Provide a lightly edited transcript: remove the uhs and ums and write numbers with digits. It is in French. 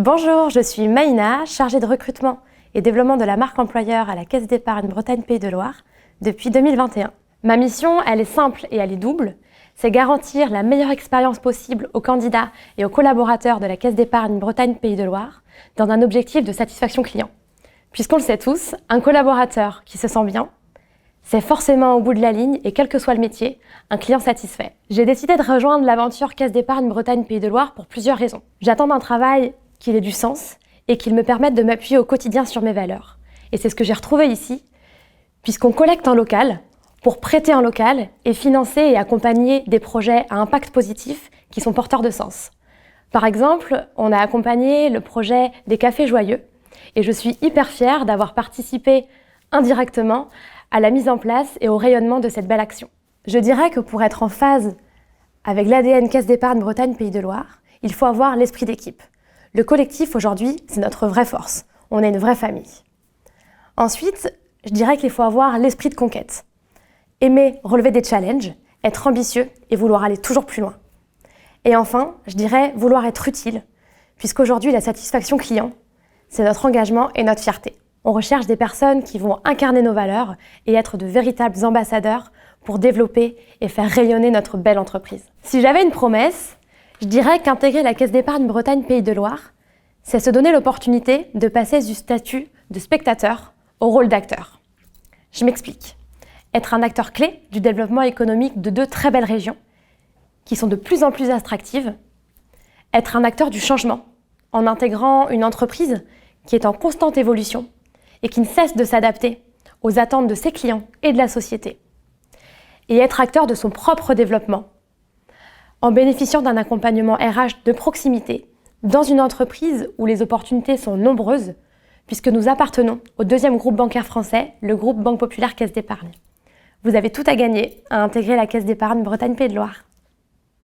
Bonjour, je suis Maïna, chargée de recrutement et développement de la marque employeur à la Caisse d'épargne Bretagne Pays de Loire depuis 2021. Ma mission, elle est simple et elle est double. C'est garantir la meilleure expérience possible aux candidats et aux collaborateurs de la Caisse d'épargne Bretagne Pays de Loire dans un objectif de satisfaction client. Puisqu'on le sait tous, un collaborateur qui se sent bien, c'est forcément au bout de la ligne et quel que soit le métier, un client satisfait. J'ai décidé de rejoindre l'aventure Caisse d'épargne Bretagne Pays de Loire pour plusieurs raisons. J'attends d'un travail qu'il ait du sens et qu'il me permette de m'appuyer au quotidien sur mes valeurs. Et c'est ce que j'ai retrouvé ici, puisqu'on collecte en local pour prêter en local et financer et accompagner des projets à impact positif qui sont porteurs de sens. Par exemple, on a accompagné le projet des Cafés Joyeux et je suis hyper fière d'avoir participé indirectement à la mise en place et au rayonnement de cette belle action. Je dirais que pour être en phase avec l'ADN Caisse d'épargne Bretagne Pays de Loire, il faut avoir l'esprit d'équipe. Le collectif, aujourd'hui, c'est notre vraie force. On est une vraie famille. Ensuite, je dirais qu'il faut avoir l'esprit de conquête. Aimer relever des challenges, être ambitieux et vouloir aller toujours plus loin. Et enfin, je dirais vouloir être utile, puisqu'aujourd'hui, la satisfaction client, c'est notre engagement et notre fierté. On recherche des personnes qui vont incarner nos valeurs et être de véritables ambassadeurs pour développer et faire rayonner notre belle entreprise. Si j'avais une promesse, je dirais qu'intégrer la Caisse d'épargne Bretagne Pays de Loire, c'est se donner l'opportunité de passer du statut de spectateur au rôle d'acteur. Je m'explique. Être un acteur clé du développement économique de deux très belles régions, qui sont de plus en plus attractives. Être un acteur du changement, en intégrant une entreprise qui est en constante évolution et qui ne cesse de s'adapter aux attentes de ses clients et de la société. Et être acteur de son propre développement, en bénéficiant d'un accompagnement RH de proximité dans une entreprise où les opportunités sont nombreuses, puisque nous appartenons au deuxième groupe bancaire français, le groupe Banque Populaire Caisse d'Épargne. Vous avez tout à gagner à intégrer la Caisse d'Épargne Bretagne Pays de Loire.